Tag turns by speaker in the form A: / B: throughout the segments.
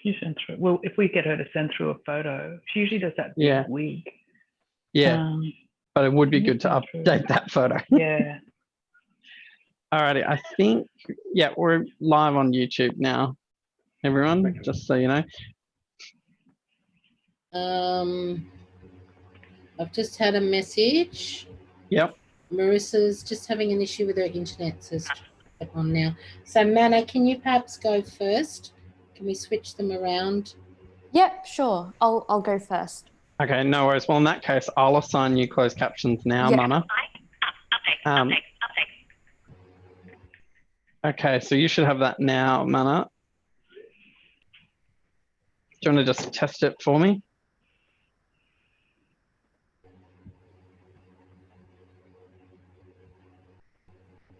A: You send through. Well, if we get her to send through a photo, she usually does that big wig.
B: Yeah, but it would be good to update that photo.
A: Yeah.
B: Alrighty, I think, yeah, we're live on YouTube now, everyone, just so you know.
C: I've just had a message.
B: Yep.
C: Marissa's just having an issue with her internet, says on now. So Mana, can you perhaps go first? Can we switch them around?
D: Yep, sure. I'll go first.
B: Okay, no worries. Well, in that case, I'll assign you closed captions now, Mana. Okay, so you should have that now, Mana. Do you want to just test it for me?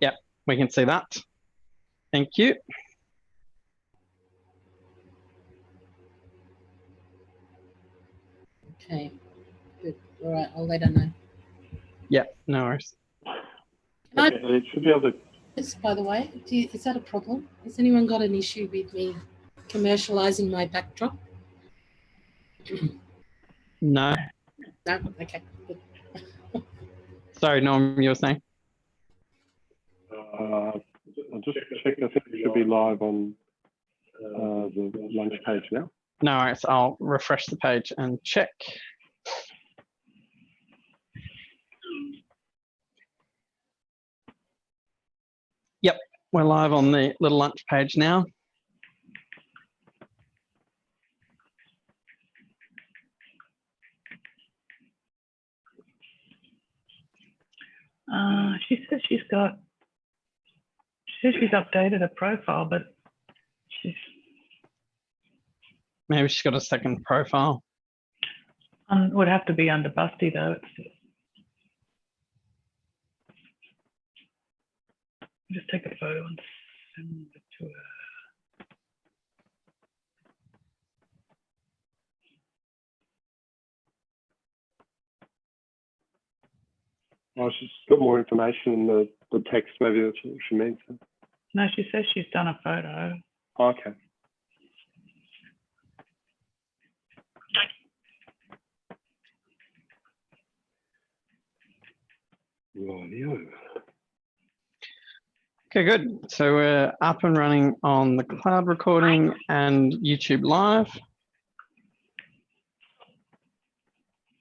B: Yep, we can see that. Thank you.
C: Okay, good. All right, I'll let her know.
B: Yep, no worries.
E: Okay, it should be able to.
C: Just by the way, is that a problem? Has anyone got an issue with me commercializing my backdrop?
B: No.
C: No? Okay, good.
B: Sorry, Norm, you were saying?
E: I'll just check. I think it should be live on the lunch page now.
B: No worries. I'll refresh the page and check. Yep, we're live on the little lunch page now.
A: She says she's updated her profile, but she's
B: Maybe she's got a second profile.
A: would have to be under Busty though. Just take a photo and send it to her.
E: Oh, she's got more information in the text. Maybe that's what she means.
A: No, she says she's done a photo.
E: Oh, okay. Rightio.
B: Okay, good. So we're up and running on the cloud recording and YouTube Live.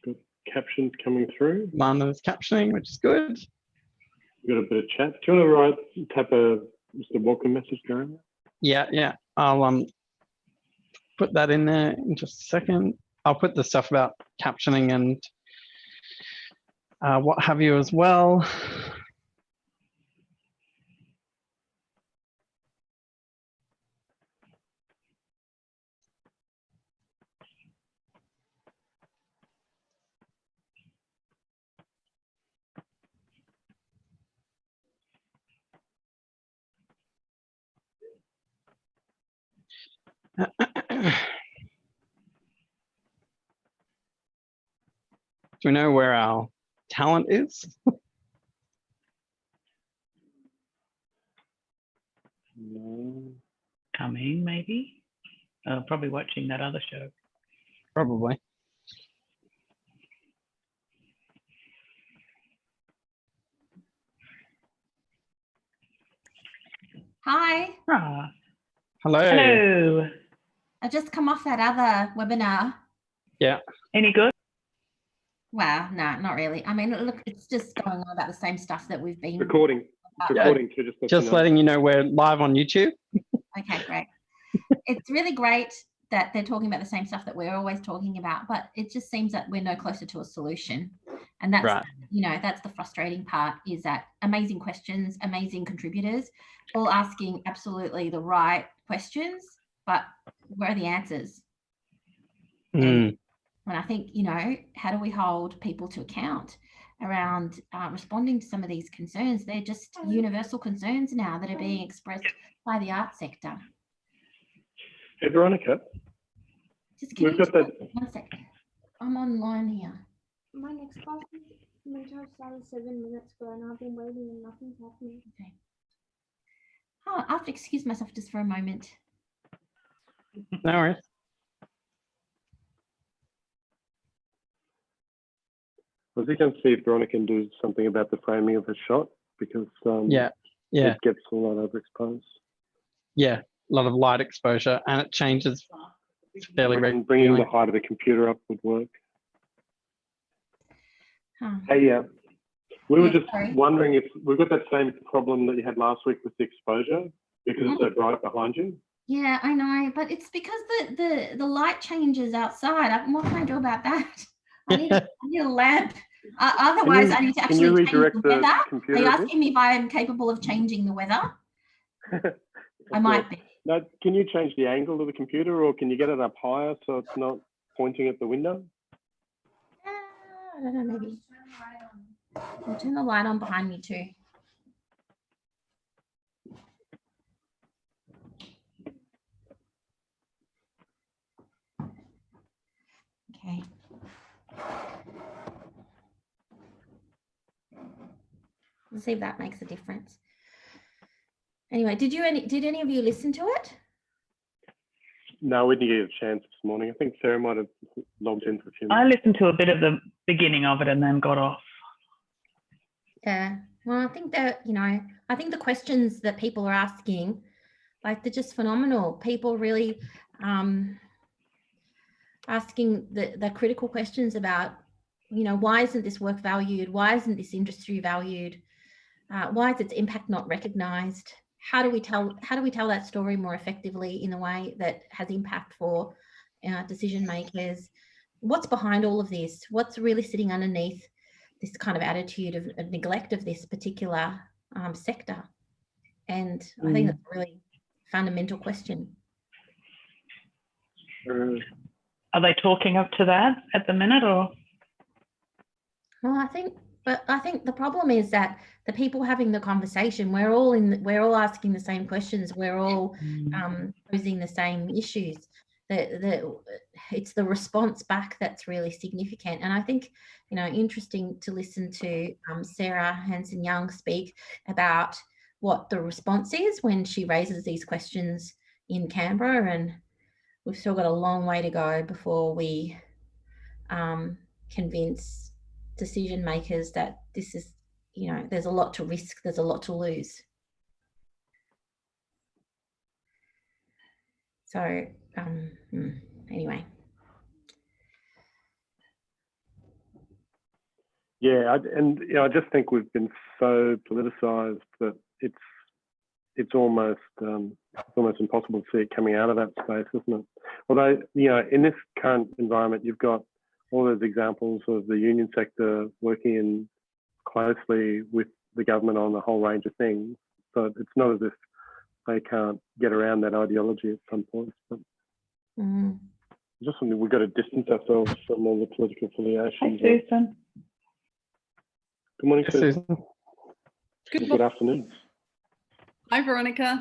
E: Good captions coming through.
B: Mana's captioning, which is good.
E: We've got a bit of chat. Do you want to tap just a welcome message going?
B: Yeah. I'll put that in there in just a second. I'll put the stuff about captioning and what have you as well. Do we know where our talent is?
E: No.
A: Coming, maybe. Probably watching that other show.
B: Probably.
F: Hi.
A: Ah,
B: Hello.
A: hello.
F: I just come off that other webinar.
B: Yeah.
A: Any good?
F: Wow, no, not really. I mean, look, it's just going on about the same stuff that we've been
E: Recording.
F: about.
E: Recording too.
B: Just letting you know we're live on YouTube.
F: Okay, great. It's really great that they're talking about the same stuff that we're always talking about, but it just seems that we're no closer to a solution. And that's,
B: right.
F: You know, that's the frustrating part, is that amazing questions, amazing contributors, all asking absolutely the right questions, but where are the answers? And I think, you know, how do we hold people to account around responding to some of these concerns? They're just universal concerns now that are being expressed by the arts sector.
E: Hey, Veronica.
F: Just
E: We've got that.
F: 1 second. I'm online here.
G: My next class is meant to have started 7 minutes ago, and I've been waiting and nothing's happening.
F: Okay. Oh, I have to excuse myself just for a moment.
B: No worries.
E: was he going to see if Veronica can do something about the framing of her shot? Because
B: Yeah,
E: it gets a lot overexposed.
B: yeah, a lot of light exposure, and it changes fairly
E: And bringing the
B: regularly.
E: height of the computer up would work.
F: Huh.
E: Hey, we were
F: Yeah,
E: just
F: sorry.
E: wondering if we've got that same problem that you had last week with the exposure because it's so bright behind you.
F: Yeah, I know, but it's because the light changes outside. What can I do about that? I need a lamp. Otherwise, I need to
E: Can you
F: actually change
E: redirect
F: the
E: the
F: weather. Are
E: computer
F: you
E: a bit?
F: asking me if I am capable of changing the weather? I might be.
E: No, can you change the angle of the computer, or can you get it up higher so it's not pointing at the window?
F: I don't know, maybe. I'll turn the light on behind me too. Okay. Let's see if that makes a difference. Anyway, did any of you listen to it?
E: No, we didn't get a chance this morning. I think Sarah might have logged in for a few
A: I
E: minutes.
A: listened to a bit of the beginning of it and then got off.
F: Yeah. Well, I think that, I think the questions that people are asking, like, they're just phenomenal. People really asking the critical questions about, why isn't this work valued? Why isn't this industry valued? Why is its impact not recognized? How do we tell that story more effectively in a way that has impact for decision makers? What's behind all of this? What's really sitting underneath this kind of attitude of neglect of this particular sector? And I think that's a really fundamental question.
A: Are they talking up to that at the minute, or?
F: Well, I think the problem is that the people having the conversation, we're all asking the same questions. We're all posing the same issues. It's the response back that's really significant. And I think, interesting to listen to Sarah Hanson-Young speak about what the response is when she raises these questions in Canberra. And we've still got a long way to go before we convince decision makers that this is, there's a lot to risk, there's a lot to lose. So anyway.
E: Yeah, I just think we've been so politicized that it's almost impossible to see it coming out of that space, isn't it? Although, in this current environment, you've got all those examples of the union sector working in closely with the government on a whole range of things. So it's not as if they can't get around that ideology at some point. But just something we've got to distance ourselves from all the political affiliations.
A: Hi, Susan.
E: Good morning,
B: Hey,
E: Susan. Good afternoon.
H: Hi, Veronica.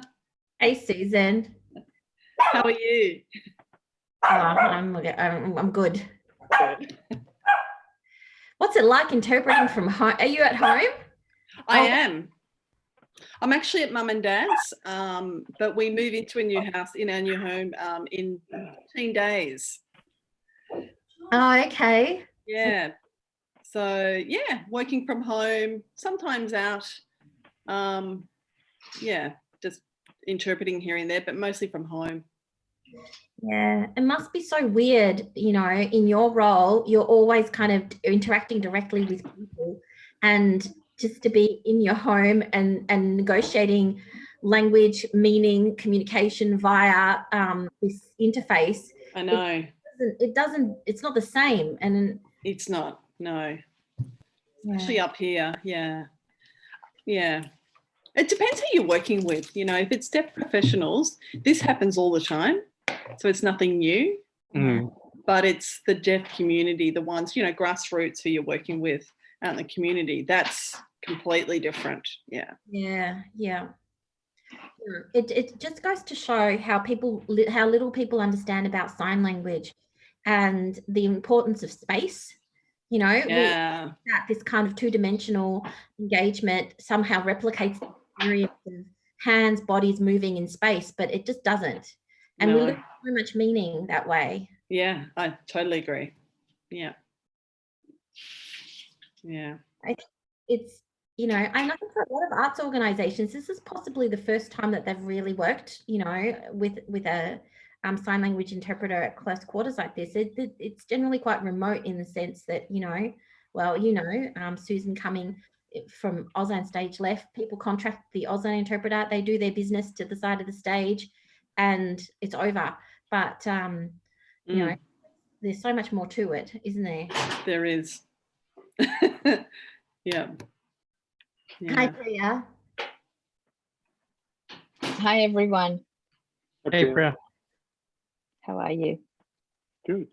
F: Hey, Susan.
H: How are you?
F: I'm good. What's it like interpreting from home? Are you at home?
H: I am. I'm actually at Mum and Dad's, but we move into a new house in our new home in 15 days.
F: Oh, okay.
H: Yeah. So, yeah, working from home, sometimes out. Just interpreting here and there, but mostly from home.
F: Yeah, it must be so weird, in your role, you're always kind of interacting directly with people, and just to be in your home and negotiating language, meaning, communication via this interface.
H: I know.
F: It's not the same. And
H: it's not, no. Especially up here, yeah. Yeah. It depends who you're working with. If it's deaf professionals, this happens all the time. So it's nothing new, but it's the deaf community, the ones, grassroots who you're working with out in the community. That's completely different. Yeah.
F: Yeah. It just goes to show how little people understand about sign language and the importance of space. That this kind of two-dimensional engagement somehow replicates the experience of hands, bodies moving in space, but it just doesn't. And we lose so much meaning that way.
H: Yeah, I totally agree. Yeah. Yeah.
I: It's, you know, and I think for a lot of arts organizations, this is possibly the first time that they've really worked, you know, with a sign language interpreter at close quarters like this. It's generally quite remote in the sense that, you know, well, you know, Susan Cumming from Auslan Stage Left, people contract the Auslan interpreter, they do their business to the side of the stage and it's over. But, you know, there's so much more to it, isn't there?
H: There is. Yeah.
I: Hi, Priya.
J: Hi, everyone.
B: Hey, Priya.
J: How are you?
E: Good.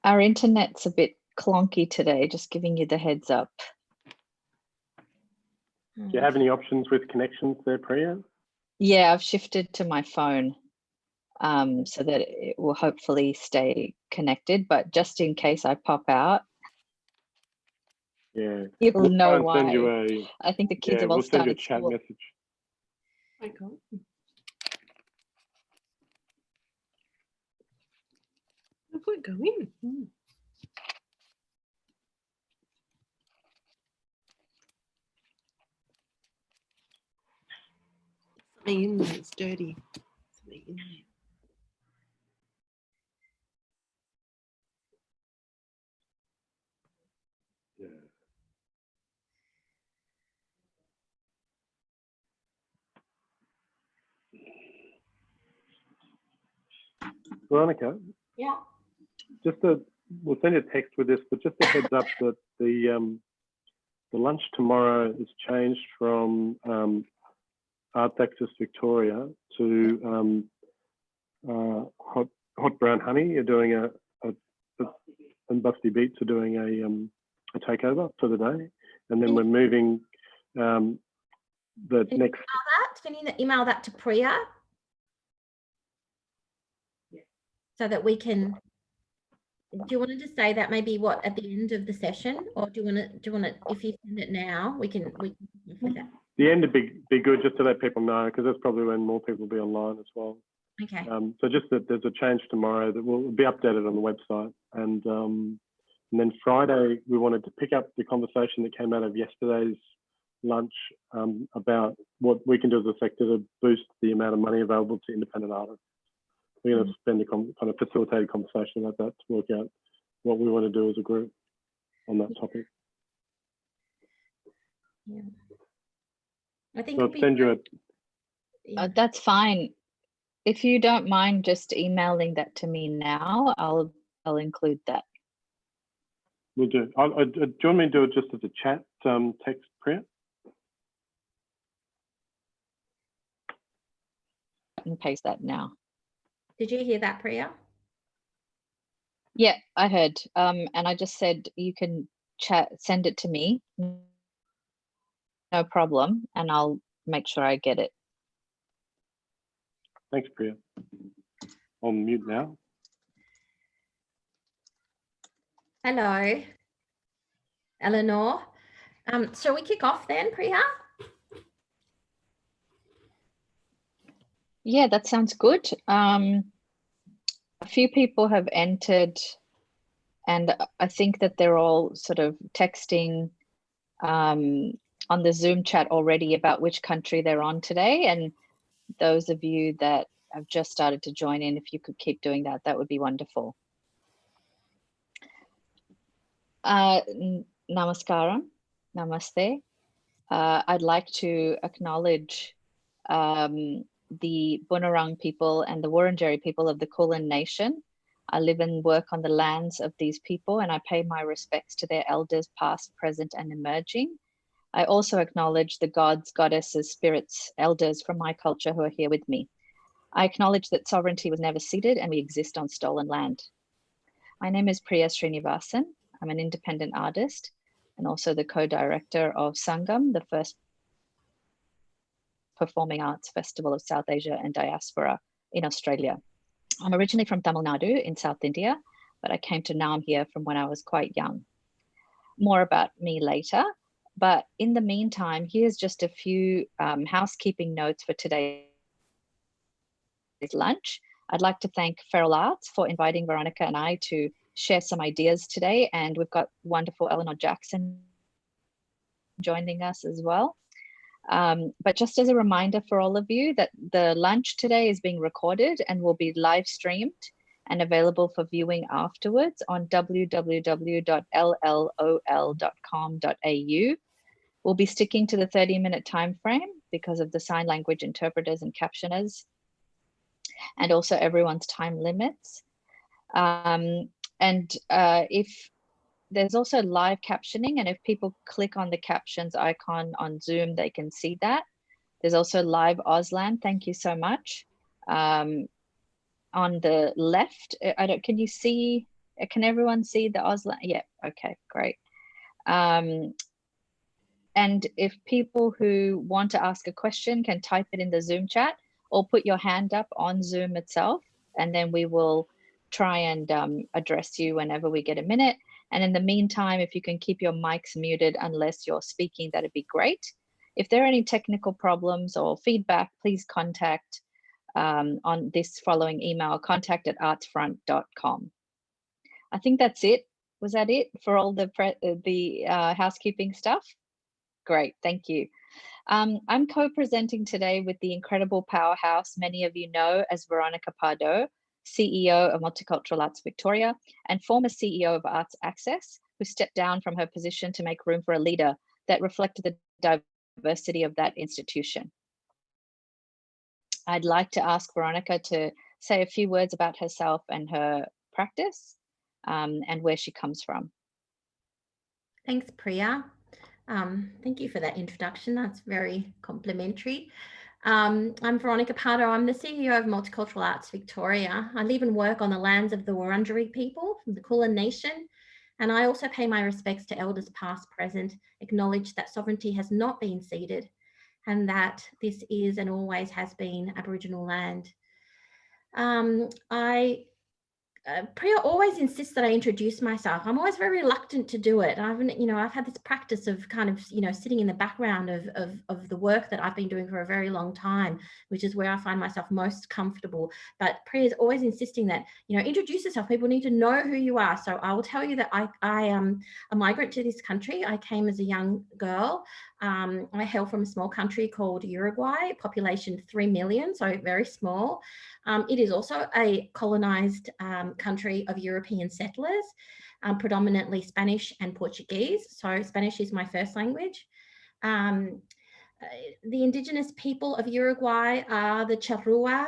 J: Our internet's a bit clunky today, just giving you the heads up.
E: Do you have any options with connections there, Priya?
J: Yeah, I've shifted to my phone so that it will hopefully stay connected, but just in case I pop out,
E: Yeah.
J: you'll know why.
E: Send you a,
J: I think the kids
E: yeah,
J: have all
E: we'll send you a
J: started
E: chat
J: school.
E: message.
H: I can't. I won't go in. Something in there, it's dirty. Something in there.
E: Veronica,
I: Yeah.
E: We'll send you a text with this, but just a heads up that the lunch tomorrow is changed from Arts Access Victoria to Hot Brown Honey. You're doing and Busty Beats are doing a takeover for the day, and then we're moving the next.
I: Can you email that to Priya? So that we can, do you want to just say that maybe what at the end of the session, or do you want to if you send it now, we can with that.
E: The end would be good just to let people know, because that's probably when more people will be online as well.
I: Okay.
E: So just that there's a change tomorrow that will be updated on the website, and then Friday we wanted to pick up the conversation that came out of yesterday's lunch about what we can do as a sector to boost the amount of money available to independent artists. We're going to spend a kind of facilitated conversation about that to work out what we want to do as a group on that topic.
I: Yeah. I think
E: So I'll send you a.
J: That's fine. If you don't mind just emailing that to me now, I'll include that.
E: We'll do. Do you want me to do it just as a chat text, Priya?
J: And paste that now.
I: Did you hear that, Priya?
J: Yeah, I heard. And I just said you can send it to me. No problem. And I'll make sure I get it.
E: Thanks, Priya. On mute now.
I: Hello, Eleanor. Shall we kick off then, Priya?
J: Yeah, that sounds good. A few people have entered, and I think that they're all sort of texting on the Zoom chat already about which country they're on today. And those of you that have just started to join in, if you could keep doing that, that would be wonderful. Namaskaram, namaste. I'd like to acknowledge the Bunurong people and the Wurundjeri people of the Kulin Nation. I live and work on the lands of these people, and I pay my respects to their elders, past, present, and emerging. I also acknowledge the gods, goddesses, spirits, elders from my culture who are here with me. I acknowledge that sovereignty was never ceded and we exist on stolen land. My name is Priya Srinivasan. I'm an independent artist and also the co-director of Sangam, the first performing arts festival of South Asia and diaspora in Australia. I'm originally from Tamil Nadu in South India, but I came to Naarm here from when I was quite young. More about me later, but in the meantime, here's just a few housekeeping notes for today's lunch. I'd like to thank Feral Arts for inviting Veronica and I to share some ideas today, and we've got wonderful Eleanor Jackson joining us as well. But just as a reminder for all of you that the lunch today is being recorded and will be live streamed and available for viewing afterwards on www.llol.com.au. We'll be sticking to the 30-minute time frame because of the sign language interpreters and captioners, and also everyone's time limits. If there's also live captioning, and if people click on the captions icon on Zoom, they can see that. There's also live Auslan. Thank you so much. On the left, can you see, can everyone see the Auslan? Yeah, okay, great. And if people who want to ask a question can type it in the Zoom chat or put your hand up on Zoom itself, and then we will try and address you whenever we get a minute. And in the meantime, if you can keep your mics muted unless you're speaking, that'd be great. If there are any technical problems or feedback, please contact on this following email, contact@artsfront.com. I think that's it. Was that it for all the housekeeping stuff? Great, thank you. I'm co-presenting today with the incredible powerhouse many of you know as Veronica Pardo, CEO of Multicultural Arts Victoria and former CEO of Arts Access, who stepped down from her position to make room for a leader that reflected the diversity of that institution. I'd like to ask Veronica to say a few words about herself and her practice and where she comes from.
I: Thanks, Priya. Thank you for that introduction. That's very complimentary. I'm Veronica Pardo. I'm the CEO of Multicultural Arts Victoria. I live and work on the lands of the Wurundjeri people from the Kulin Nation. And I also pay my respects to elders past, present, acknowledge that sovereignty has not been ceded and that this is and always has been Aboriginal land. Priya always insists that I introduce myself. I'm always very reluctant to do it. I've had this practice of kind of, sitting in the background of the work that I've been doing for a very long time, which is where I find myself most comfortable. But Priya is always insisting that, introduce yourself. People need to know who you are. So I will tell you that I am a migrant to this country. I came as a young girl. I hail from a small country called Uruguay, population 3 million, so very small. It is also a colonized country of European settlers, predominantly Spanish and Portuguese. So Spanish is my first language. The indigenous people of Uruguay are the Charrúa,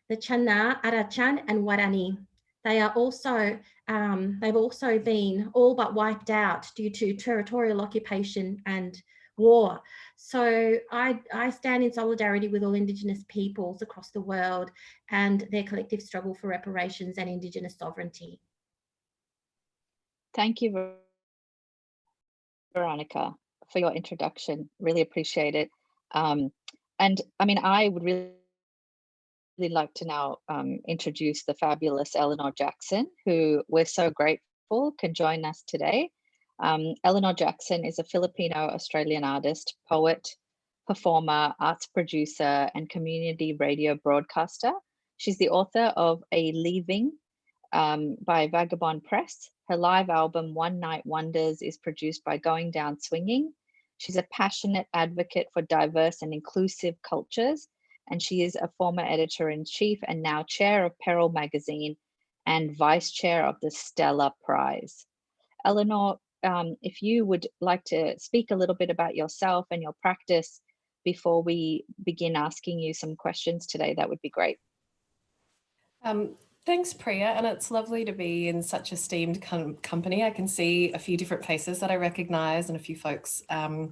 I: the Chana, Arachan, and Guarani. They are also, they've also been all but wiped out due to territorial occupation and war. So I stand in solidarity with all Indigenous peoples across the world and their collective struggle for reparations and Indigenous sovereignty.
J: Thank you, Veronica, for your introduction. Really appreciate it. And I mean, I would really like to now introduce the fabulous Eleanor Jackson, who we're so grateful can join us today. Eleanor Jackson is a Filipino-Australian artist, poet, performer, arts producer, and community radio broadcaster. She's the author of A Leaving by Vagabond Press. Her live album, One Night Wonders, is produced by Going Down Swinging. She's a passionate advocate for diverse and inclusive cultures, and she is a former editor-in-chief and now chair of Peril Magazine and vice chair of the Stella Prize. Eleanor, if you would like to speak a little bit about yourself and your practice before we begin asking you some questions today, that would be great.
K: Thanks, Priya, and it's lovely to be in such esteemed company. I can see a few different faces that I recognise and a few folks I'm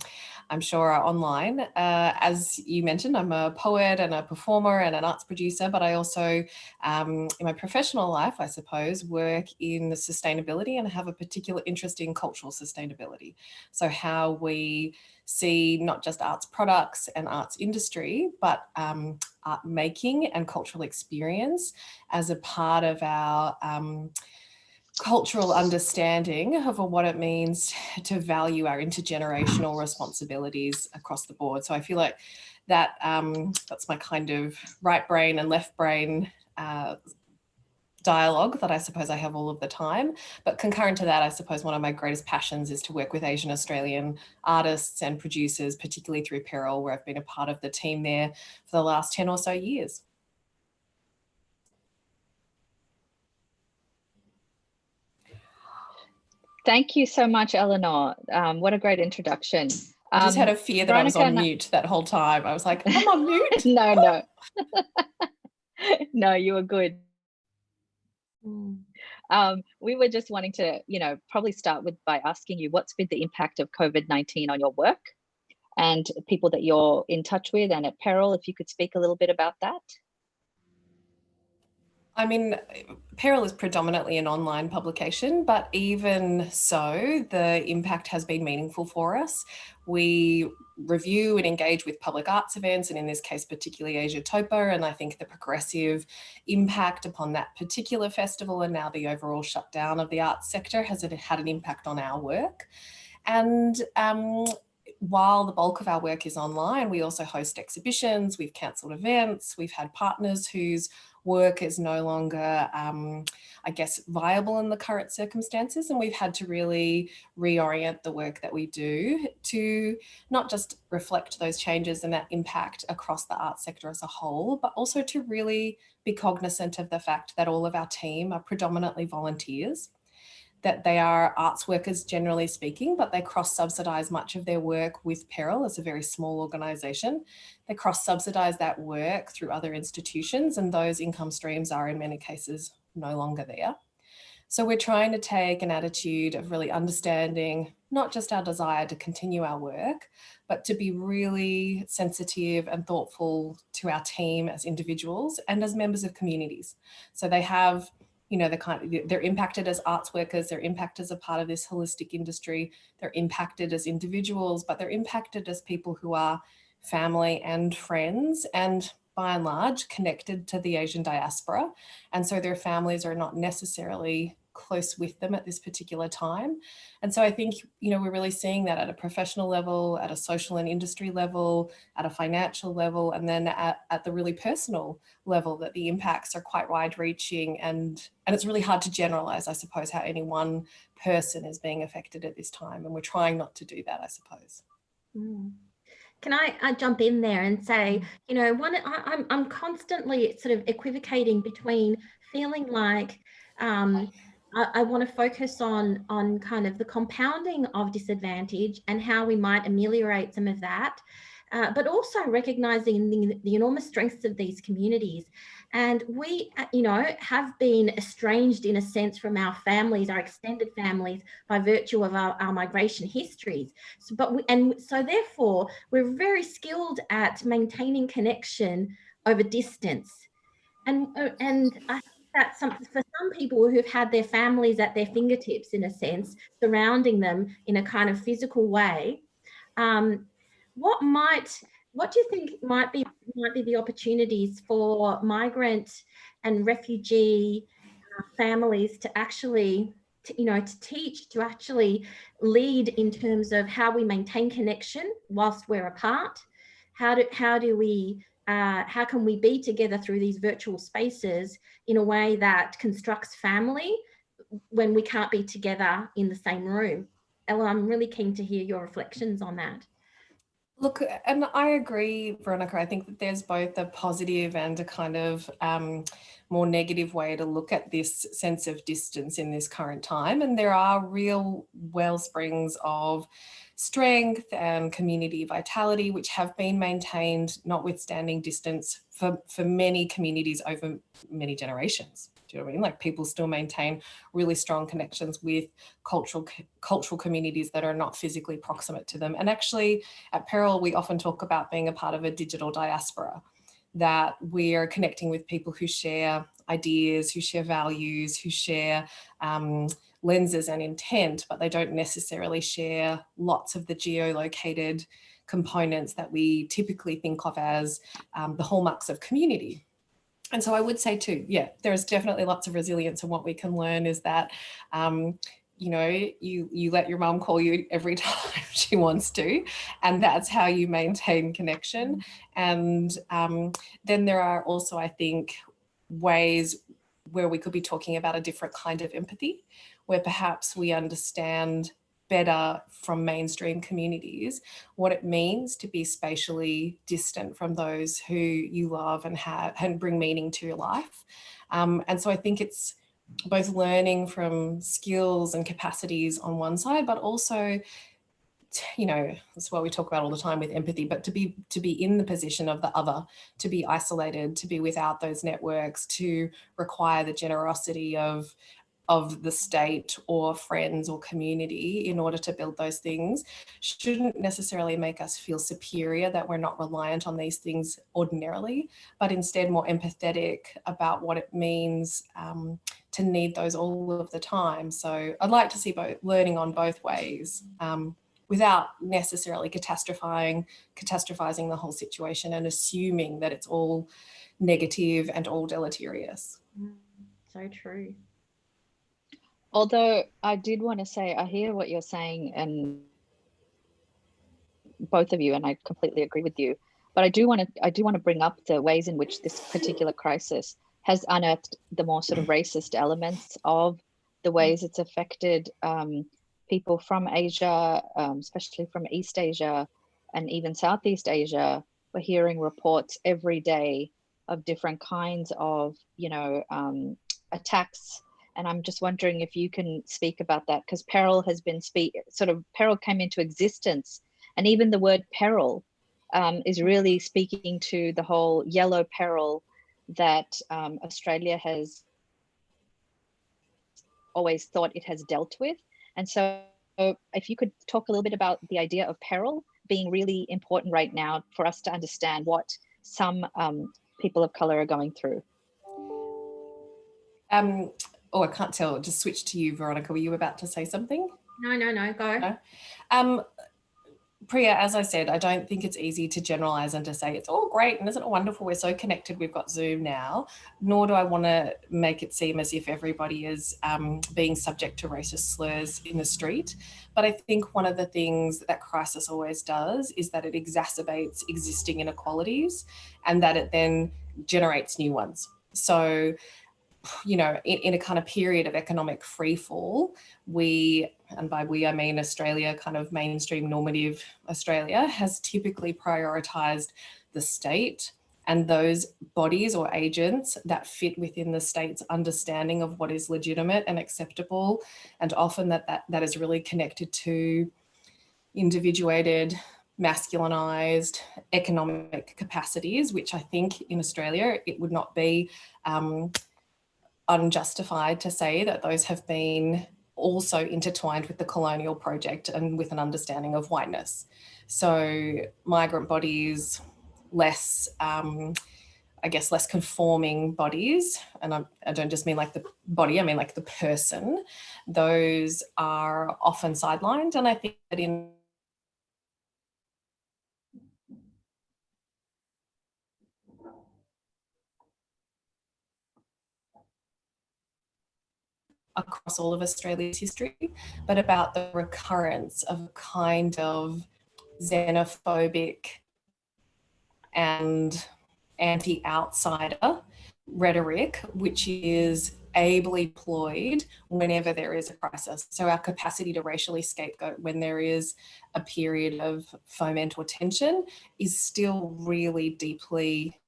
K: sure are online. As you mentioned, I'm a poet and a performer and an arts producer, but I also, in my professional life, I suppose, work in the sustainability and have a particular interest in cultural sustainability. So how we see not just arts products and arts industry, but art making and cultural experience as a part of our cultural understanding of what it means to value our intergenerational responsibilities across the board. So I feel like that that's my kind of right brain and left brain dialogue that I suppose I have all of the time. But concurrent to that, I suppose one of my greatest passions is to work with Asian Australian artists and producers, particularly through Peril, where I've been a part of the team there for the last 10 or so years.
J: Thank you so much, Eleanor. What a great introduction.
K: I just had a fear that I was on
J: Veronica
K: mute that whole time. I was like, I'm on mute.
J: No. No, you were good. We were just wanting to, probably start by asking you what's been the impact of COVID-19 on your work and people that you're in touch with and at Peril, if you could speak a little bit about that.
K: I mean, Peril is predominantly an online publication, but even so, the impact has been meaningful for us. We review and engage with public arts events, and in this case, particularly Asiatopa, and I think the progressive impact upon that particular festival and now the overall shutdown of the arts sector has had an impact on our work. And while the bulk of our work is online, we also host exhibitions, we've cancelled events, we've had partners whose work is no longer, I guess, viable in the current circumstances. And we've had to really reorient the work that we do to not just reflect those changes and that impact across the arts sector as a whole, but also to really be cognizant of the fact that all of our team are predominantly volunteers, that they are arts workers generally speaking, but they cross-subsidise much of their work with Peril as a very small organisation. They cross-subsidise that work through other institutions, and those income streams are in many cases no longer there. So we're trying to take an attitude of really understanding not just our desire to continue our work, but to be really sensitive and thoughtful to our team as individuals and as members of communities. So they have, they're impacted as arts workers, they're impacted as a part of this holistic industry, they're impacted as individuals, but they're impacted as people who are family and friends and by and large connected to the Asian diaspora. And so their families are not necessarily close with them at this particular time. And so I think, we're really seeing that at a professional level, at a social and industry level, at a financial level, and then at the really personal level, that the impacts are quite wide reaching. And it's really hard to generalize, I suppose, how any one person is being affected at this time. And we're trying not to do that, I suppose.
I: Can I jump in there and say, I'm constantly sort of equivocating between feeling like I want to focus on kind of the compounding of disadvantage and how we might ameliorate some of that, but also recognizing the enormous strengths of these communities. And we, have been estranged in a sense from our families, our extended families, by virtue of our migration histories. So therefore, we're very skilled at maintaining connection over distance. And I that for some people who've had their families at their fingertips, in a sense, surrounding them in a kind of physical way, what do you think might be the opportunities for migrant and refugee families to actually, to teach, to actually lead in terms of how we maintain connection whilst we're apart? How can we be together through these virtual spaces in a way that constructs family when we can't be together in the same room? Ella, I'm really keen to hear your reflections on that.
K: Look, and I agree, Veronica. I think that there's both a positive and a kind of more negative way to look at this sense of distance in this current time. And there are real wellsprings of strength and community vitality, which have been maintained notwithstanding distance for many communities over many generations. Do you know what I mean? Like, people still maintain really strong connections with cultural communities that are not physically proximate to them. And actually at Peril, we often talk about being a part of a digital diaspora, that we are connecting with people who share ideas, who share values, who share lenses and intent, but they don't necessarily share lots of the geolocated components that we typically think of as the hallmarks of community. And so I would say too, yeah, there is definitely lots of resilience, and what we can learn is that, you let your mum call you every time she wants to, and that's how you maintain connection. And then there are also, I think, ways where we could be talking about a different kind of empathy, where perhaps we understand better from mainstream communities what it means to be spatially distant from those who you love and have and bring meaning to your life. And so I think it's both learning from skills and capacities on one side, but also, you know, that's what we talk about all the time with empathy, but to be in the position of the other, to be isolated, to be without those networks, to require the generosity of the state or friends or community in order to build those things, shouldn't necessarily make us feel superior that we're not reliant on these things ordinarily, but instead more empathetic about what it means to need those all of the time. So I'd like to see both learning on both ways, without necessarily catastrophizing the whole situation and assuming that it's all negative and all deleterious.
I: So true.
J: Although I did want to say, I hear what you're saying, and both of you, and I completely agree with you. But I do want to bring up the ways in which this particular crisis has unearthed the more sort of racist elements of the ways it's affected people from Asia, especially from East Asia and even Southeast Asia. We're hearing reports every day of different kinds of, you know, attacks. And I'm just wondering if you can speak about that, because peril has been peril came into existence, and even the word peril is really speaking to the whole yellow peril that Australia has always thought it has dealt with. And so if you could talk a little bit about the idea of peril being really important right now for us to understand what some people of color are going through.
K: Oh, I can't tell. Just switch to you, Veronica. Were you about to say something?
I: No, go.
K: Priya, as I said, I don't think it's easy to generalize and to say it's all great and isn't it wonderful, we're so connected, we've got Zoom now, nor do I want to make it seem as if everybody is being subject to racist slurs in the street. But I think one of the things that crisis always does is that it exacerbates existing inequalities and that it then generates new ones. So, you know, in a kind of period of economic freefall, we, and by we I mean Australia, kind of mainstream normative Australia, has typically prioritised the state and those bodies or agents that fit within the state's understanding of what is legitimate and acceptable, and often that is really connected to individuated, masculinized economic capacities, which I think in Australia it would not be unjustified to say that those have been also intertwined with the colonial project and with an understanding of whiteness. So migrant bodies, less, I guess, less conforming bodies, and I don't just mean like the body, I mean like the person, those are often sidelined. And I think that in across all of Australia's history, but about the recurrence of a kind of xenophobic and anti-outsider rhetoric, which is ably deployed whenever there is a crisis. So our capacity to racially scapegoat when there is a period of foment or tension is still really deeply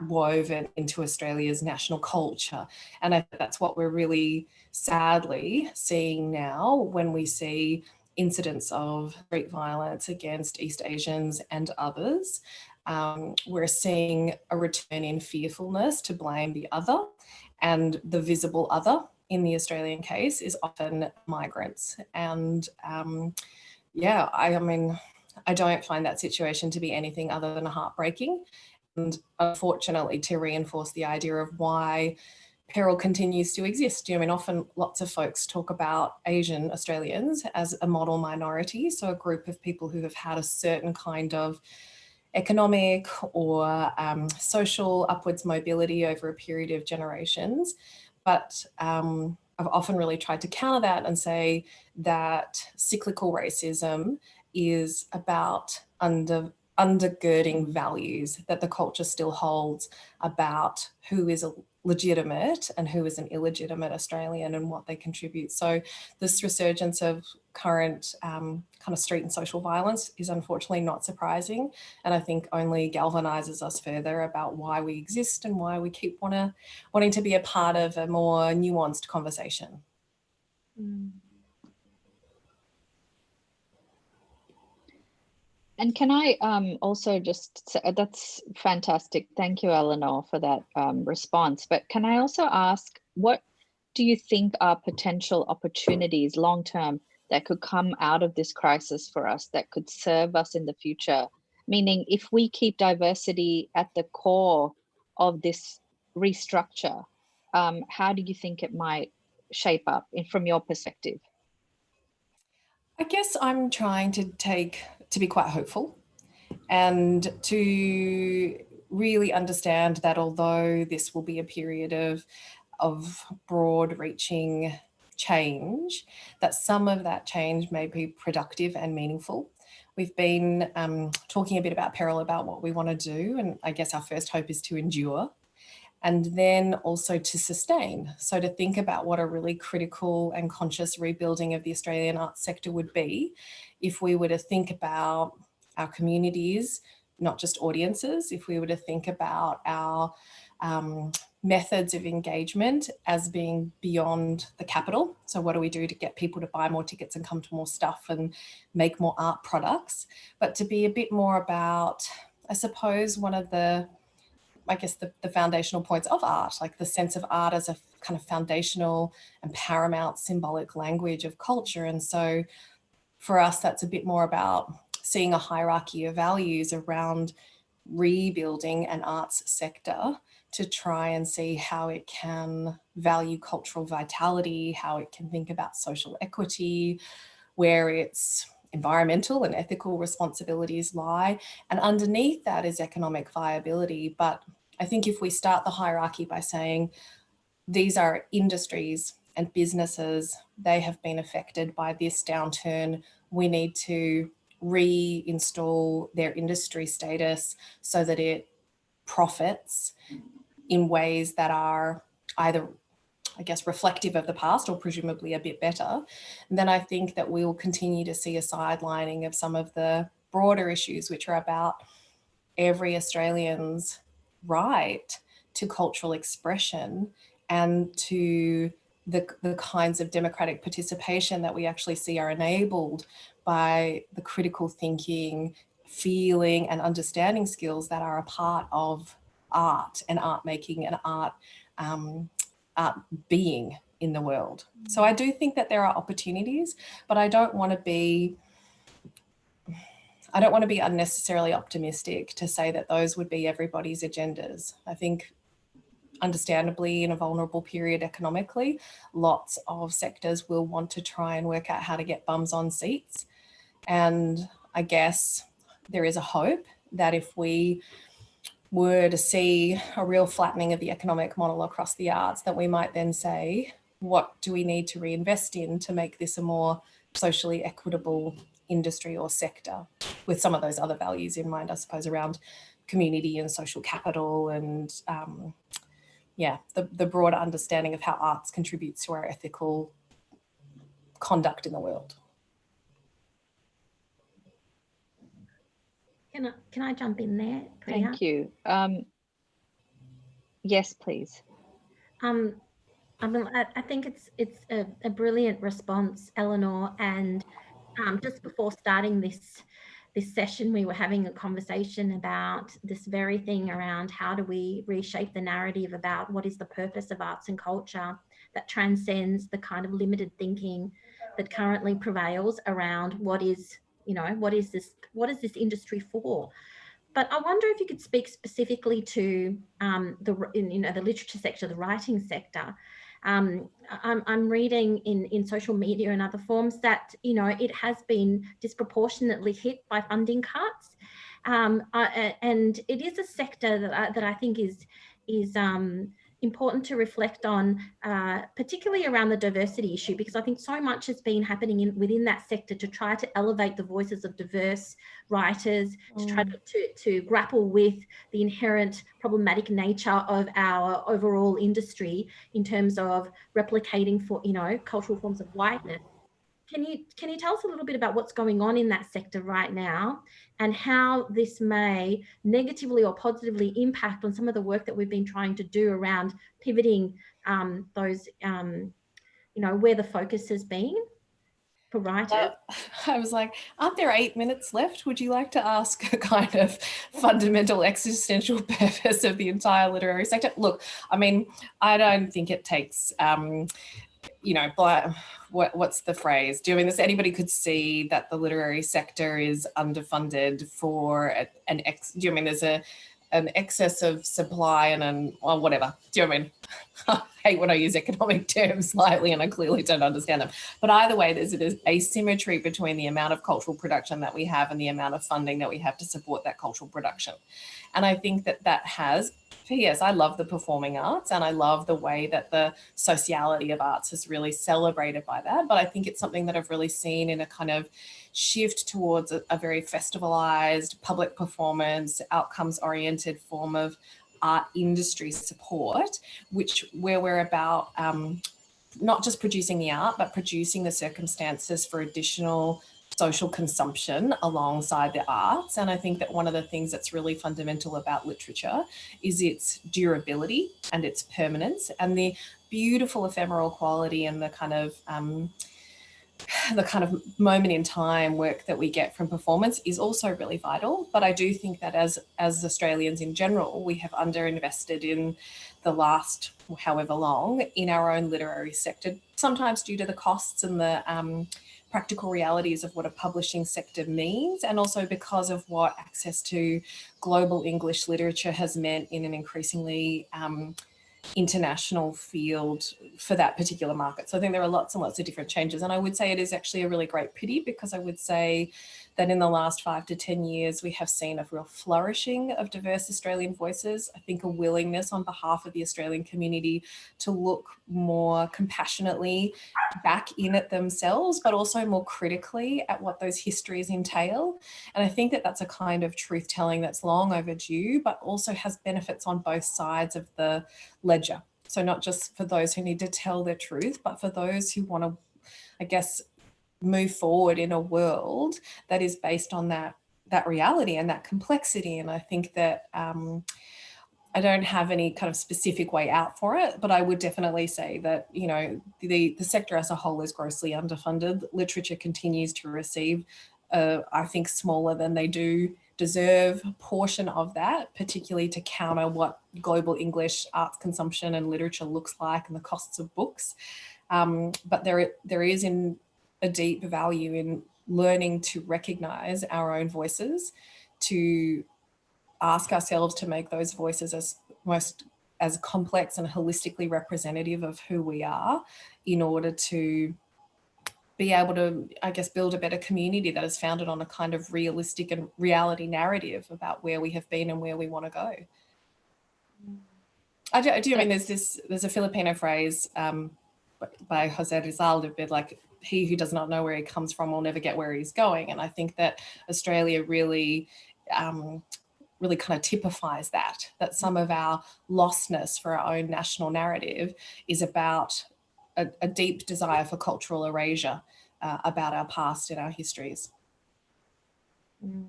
K: woven into Australia's national culture. And I think that's what we're really sadly seeing now when we see incidents of street violence against East Asians and others. We're seeing a return in fearfulness to blame the other, and the visible other in the Australian case is often migrants. And yeah, I mean, I don't find that situation to be anything other than heartbreaking. And unfortunately, to reinforce the idea of why peril continues to exist. I mean, often lots of folks talk about Asian Australians as a model minority, so a group of people who have had a certain kind of economic or social upwards mobility over a period of generations. But I've often really tried to counter that and say that cyclical racism is about undergirding values that the culture still holds about who is legitimate and who is an illegitimate Australian and what they contribute. So this resurgence of current kind of street and social violence is unfortunately not surprising, and I think only galvanizes us further about why we exist and why we keep wanting to be a part of a more nuanced conversation.
J: And can I also just say, that's fantastic. Thank you, Eleanor, for that response. But can I also ask, what do you think are potential opportunities long-term that could come out of this crisis for us, that could serve us in the future? Meaning, if we keep diversity at the core of this restructure, how do you think it might shape up from your perspective?
K: I guess I'm trying to be quite hopeful and to really understand that although this will be a period of broad reaching change, that some of that change may be productive and meaningful. We've been talking a bit about peril, about what we want to do, and I guess our first hope is to endure. And then also to sustain. So to think about what a really critical and conscious rebuilding of the Australian arts sector would be if we were to think about our communities, not just audiences, if we were to think about our methods of engagement as being beyond the capital. So what do we do to get people to buy more tickets and come to more stuff and make more art products? But to be a bit more about, I suppose, one of the foundational points of art, like the sense of art as a kind of foundational and paramount symbolic language of culture. And so for us, that's a bit more about seeing a hierarchy of values around rebuilding an arts sector to try and see how it can value cultural vitality, how it can think about social equity, where its environmental and ethical responsibilities lie. And underneath that is economic viability. But I think if we start the hierarchy by saying these are industries and businesses, they have been affected by this downturn, we need to reinstall their industry status so that it profits in ways that are either, I guess, reflective of the past or presumably a bit better, then I think that we will continue to see a sidelining of some of the broader issues, which are about every Australian's right to cultural expression and to the kinds of democratic participation that we actually see are enabled by the critical thinking, feeling and understanding skills that are a part of art and art making and art being in the world. So I do think that there are opportunities, but I don't want to be unnecessarily optimistic to say that those would be everybody's agendas. I think understandably in a vulnerable period economically, lots of sectors will want to try and work out how to get bums on seats. And I guess there is a hope that if we were to see a real flattening of the economic model across the arts, that we might then say, what do we need to reinvest in to make this a more socially equitable industry or sector, with some of those other values in mind, I suppose, around community and social capital and the broader understanding of how arts contributes to our ethical conduct in the world.
I: Can I jump in there, Priya?
J: Thank you. Yes, please.
I: I mean, I think it's a brilliant response, Eleanor. And just before starting this session, we were having a conversation about this very thing around how do we reshape the narrative about what is the purpose of arts and culture that transcends the kind of limited thinking that currently prevails around what is this industry for. But I wonder if you could speak specifically to the literature sector, the writing sector. I'm reading in social media and other forms that it has been disproportionately hit by funding cuts, and it is a sector that I think is important to reflect on, particularly around the diversity issue, because I think so much has been happening within that sector to try to elevate the voices of diverse writers, to try to grapple with the inherent problematic nature of our overall industry in terms of replicating for, you know, cultural forms of whiteness. Can you tell us a little bit about what's going on in that sector right now, and how this may negatively or positively impact on some of the work that we've been trying to do around pivoting those, you know, where the focus has been for writers?
K: I was like, aren't there 8 minutes left? Would you like to ask a kind of fundamental existential purpose of the entire literary sector? Look, I mean, I don't think it takes... you know, what's the phrase? Do you mean this? Anybody could see that the literary sector is underfunded for do you mean there's an excess of supply and well, whatever? Do you know what I mean? I hate when I use economic terms slightly and I clearly don't understand them. But either way, there's an asymmetry between the amount of cultural production that we have and the amount of funding that we have to support that cultural production. And I think that has, yes, I love the performing arts and I love the way that the sociality of arts is really celebrated by that. But I think it's something that I've really seen in a kind of shift towards a very festivalized, public performance, outcomes-oriented form of art industry support, where we're about not just producing the art, but producing the circumstances for additional social consumption alongside the arts. And I think that one of the things that's really fundamental about literature is its durability and its permanence, and the beautiful ephemeral quality and the kind of moment in time work that we get from performance is also really vital. But I do think that as Australians in general, we have underinvested in the last however long in our own literary sector, sometimes due to the costs and the practical realities of what a publishing sector means, and also because of what access to global English literature has meant in an increasingly international field for that particular market. So I think there are lots and lots of different changes. And I would say it is actually a really great pity, because I would say that in the last 5 to 10 years, we have seen a real flourishing of diverse Australian voices. I think a willingness on behalf of the Australian community to look more compassionately back in at themselves, but also more critically at what those histories entail. And I think that that's a kind of truth telling that's long overdue, but also has benefits on both sides of the ledger. So not just for those who need to tell their truth, but for those who want to, I guess, move forward in a world that is based on that reality and that complexity. And I think that I don't have any kind of specific way out for it, but I would definitely say that, you know, the sector as a whole is grossly underfunded. Literature continues to receive, I think, smaller than they do deserve portion of that, particularly to counter what global English arts consumption and literature looks like and the costs of books. But there is in a deep value in learning to recognize our own voices, to ask ourselves to make those voices as complex and holistically representative of who we are, in order to be able to, I guess, build a better community that is founded on a kind of realistic and reality narrative about where we have been and where we want to go. I do mean there's a Filipino phrase by Jose Rizal, a bit like, he who does not know where he comes from will never get where he's going. And I think that Australia really really kind of typifies that some of our lostness for our own national narrative is about a deep desire for cultural erasure about our past and our histories.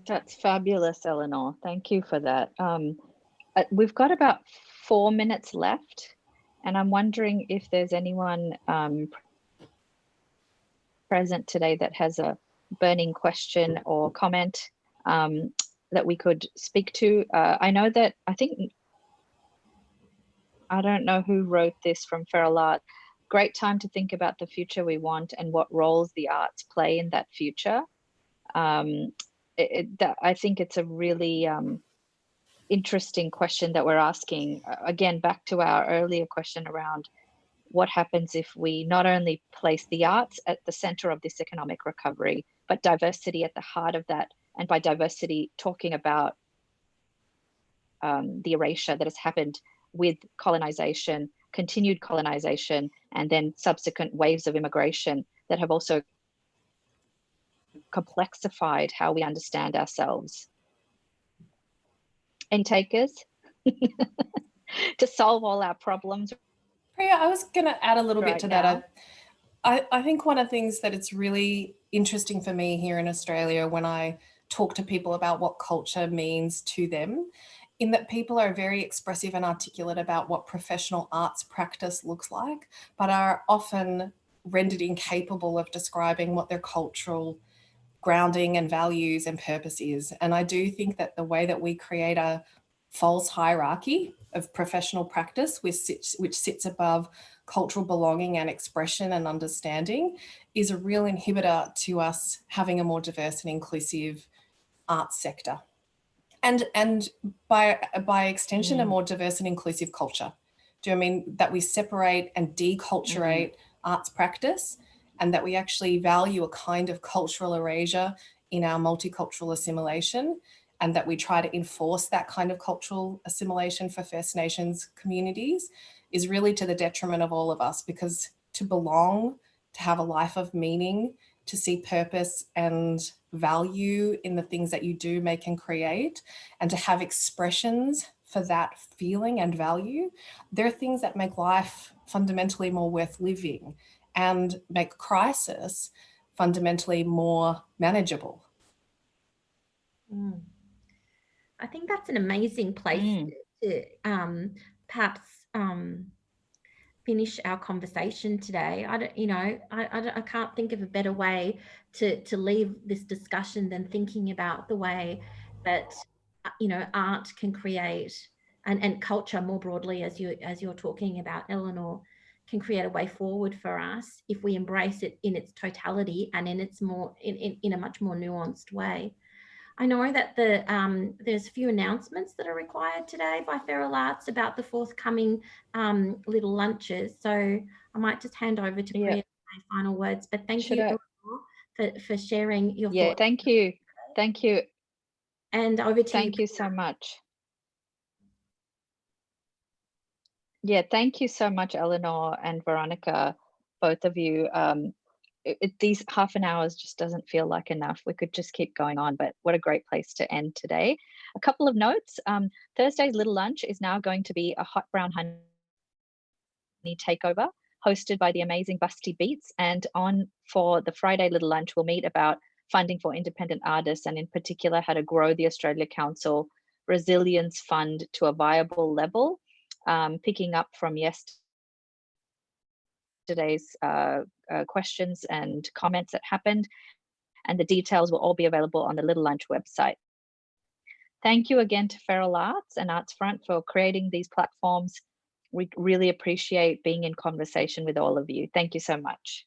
J: That's fabulous, Eleanor. Thank you for that. We've got about 4 minutes left, and I'm wondering if there's anyone present today that has a burning question or comment that we could speak to. I know that, I don't know who wrote this from Feral Art. Great time to think about the future we want and what roles the arts play in that future. I think it's a really interesting question that we're asking. Again, back to our earlier question around what happens if we not only place the arts at the center of this economic recovery, but diversity at the heart of that. And by diversity, talking about the erasure that has happened with colonization, continued colonization, and then subsequent waves of immigration that have also complexified how we understand ourselves. Any takers? To solve all our problems.
K: Priya, I was going to add a little bit
J: Right
K: to
J: now.
K: that. I think one of the things that it's really interesting for me here in Australia when I talk to people about what culture means to them, in that people are very expressive and articulate about what professional arts practice looks like, but are often rendered incapable of describing what their cultural grounding and values and purpose is. And I do think that the way that we create a false hierarchy of professional practice, which sits above cultural belonging and expression and understanding, is a real inhibitor to us having a more diverse and inclusive arts sector. And by extension, a more diverse and inclusive culture. Do you know what I mean? That we separate and deculturate arts practice, and that we actually value a kind of cultural erasure in our multicultural assimilation, and that we try to enforce that kind of cultural assimilation for First Nations communities is really to the detriment of all of us, because to belong, to have a life of meaning, to see purpose and value in the things that you do, make and create, and to have expressions for that feeling and value, they're things that make life fundamentally more worth living and make crisis fundamentally more manageable.
I: I think that's an amazing place to perhaps finish our conversation today. I can't think of a better way to leave this discussion than thinking about the way that art can create and culture more broadly, as you're talking about, Eleanor, can create a way forward for us if we embrace it in its totality and in its more in a much more nuanced way. I know that there's a few announcements that are required today by Feral Arts about the forthcoming little lunches. So I might just hand over to Priya for my final words. But thank you, Eleanor, for sharing your thoughts.
J: Thank you. Thank you.
I: And over to you.
J: Thank you so much. Yeah, thank you so much, Eleanor and Veronica, both of you. These half an hour just doesn't feel like enough. We could just keep going on, but what a great place to end today. A couple of notes. Thursday's Little Lunch is now going to be a hot brown honey takeover hosted by the amazing Busty Beats. And on for the Friday Little Lunch, we'll meet about funding for independent artists, and in particular, how to grow the Australia Council Resilience Fund to a viable level, picking up from yesterday's questions and comments that happened, and the details will all be available on the Little Lunch website. Thank you again to Feral Arts and Artsfront for creating these platforms. We really appreciate being in conversation with all of you. Thank you so much.